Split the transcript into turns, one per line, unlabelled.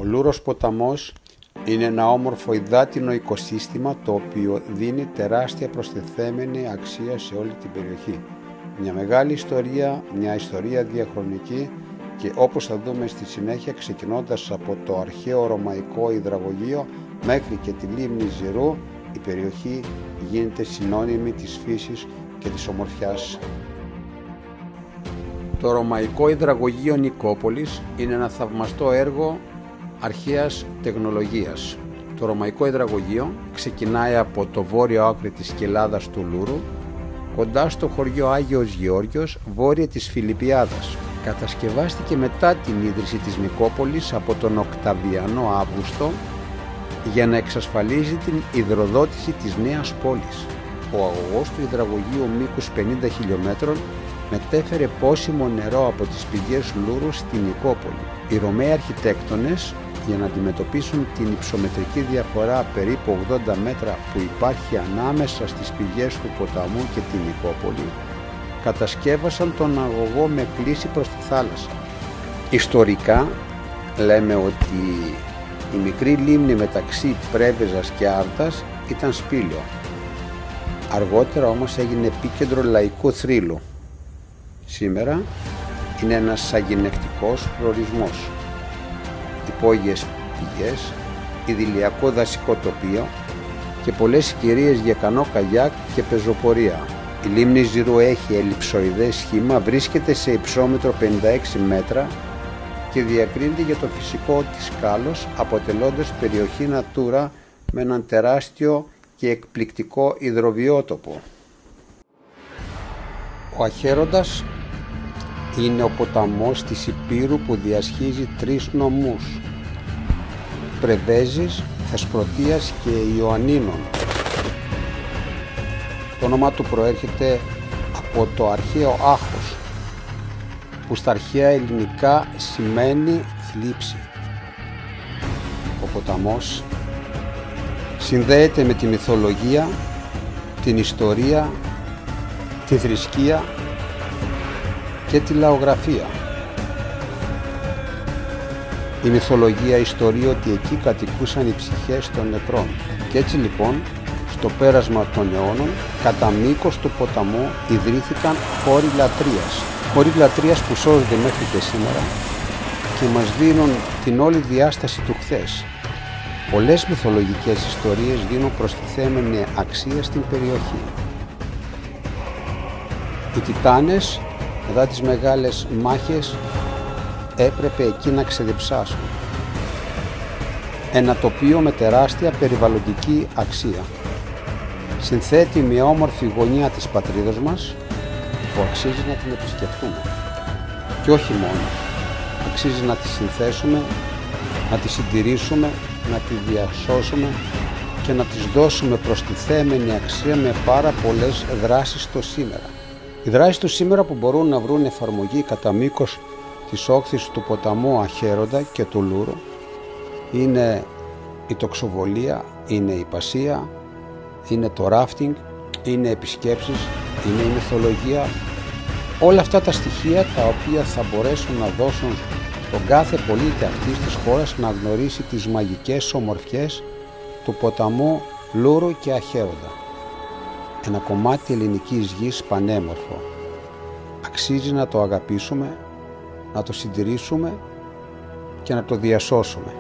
Λούρος ποταμός είναι ένα όμορφο υδάτινο οικοσύστημα το οποίο δίνει τεράστια προστιθέμενη αξία σε όλη την περιοχή. Μια μεγάλη ιστορία, μια ιστορία διαχρονική και όπως θα δούμε στη συνέχεια, ξεκινώντας από το αρχαίο ρωμαϊκό υδραγωγείο μέχρι και τη λίμνη Ζηρού, η περιοχή γίνεται συνώνυμη της φύσης και της ομορφιάς. Το ρωμαϊκό υδραγωγείο Νικόπολης είναι ένα θαυμαστό έργο αρχαίας τεχνολογίας. Το ρωμαϊκό υδραγωγείο ξεκινάει από το βόρειο άκρη της κοιλάδας του Λούρου, κοντά στο χωριό Άγιος Γεώργιος, βόρεια της Φιλιππιάδας. Κατασκευάστηκε μετά την ίδρυση της Νικόπολης από τον Οκταβιανό Αύγουστο για να εξασφαλίζει την υδροδότηση της νέας πόλης. Ο αγωγός του υδραγωγείου μήκους 50 χιλιόμετρων μετέφερε πόσιμο νερό από τις πηγές Λούρου στην Νικόπολη. Οι Ρωμαίοι αρχιτέκτονες, για να αντιμετωπίσουν την υψομετρική διαφορά περίπου 80 μέτρα που υπάρχει ανάμεσα στις πηγές του ποταμού και την Νικόπολη, κατασκεύασαν τον αγωγό με κλίση προς τη θάλασσα. Ιστορικά λέμε ότι η μικρή λίμνη μεταξύ Πρέβεζας και Άρτας ήταν σπήλαιο. Αργότερα όμως έγινε επίκεντρο λαϊκού θρύλου. Σήμερα είναι ένας σαγηνευτικός προορισμός. Υπόγειες πηγές, ιδηλιακό δασικό τοπίο και πολλές συγκυρίες για κανό καγιάκ και πεζοπορία. Η λίμνη Ζηρού έχει ελλειψοειδές σχήμα, βρίσκεται σε υψόμετρο 56 μέτρα και διακρίνεται για το φυσικό της κάλος, αποτελώντας περιοχή Natura με έναν τεράστιο και εκπληκτικό υδροβιότοπο. Ο Αχαίροντας είναι ο ποταμός της Υπήρου που διασχίζει τρεις νομούς: Πρεβέζης, Θεσπρωτείας και Ιωαννίνων. Το όνομα του προέρχεται από το αρχαίο άχος, που στα αρχαία ελληνικά σημαίνει θλίψη. Ο ποταμός συνδέεται με τη μυθολογία, την ιστορία, τη θρησκεία και τη λαογραφία. Η μυθολογία ιστορεί ότι εκεί κατοικούσαν οι ψυχές των νεκρών και έτσι λοιπόν στο πέρασμα των αιώνων κατά μήκος του ποταμού ιδρύθηκαν χώροι λατρείας. Χώροι λατρείας που σώζονται μέχρι και σήμερα και μας δίνουν την όλη διάσταση του χθες. Πολλές μυθολογικές ιστορίες δίνουν προστιθέμενη αξία στην περιοχή. Οι Τιτάνες μετά τις μεγάλες μάχες έπρεπε εκεί να ξεδιψάσουν. Ένα τοπίο με τεράστια περιβαλλοντική αξία. Συνθέτει μια όμορφη γωνία της πατρίδος μας που αξίζει να την επισκεφτούμε. Και όχι μόνο. Αξίζει να τη συνθέσουμε, να τη συντηρήσουμε, να τη διασώσουμε και να της δώσουμε προστιθέμενη αξία με πάρα πολλές δράσεις στο σήμερα. Οι δράσεις του σήμερα που μπορούν να βρουν εφαρμογή κατά μήκος της όχθης του ποταμού Αχαίροντα και του Λούρου είναι η τοξοβολία, είναι η πασία, είναι το ράφτινγκ, είναι επισκέψεις, είναι η μυθολογία. Όλα αυτά τα στοιχεία τα οποία θα μπορέσουν να δώσουν στον κάθε πολίτη αυτής της χώρας να γνωρίσει τις μαγικές ομορφιές του ποταμού Λούρου και Αχαίροντα. Ένα κομμάτι ελληνικής γης πανέμορφο. Αξίζει να το αγαπήσουμε, να το συντηρήσουμε και να το διασώσουμε.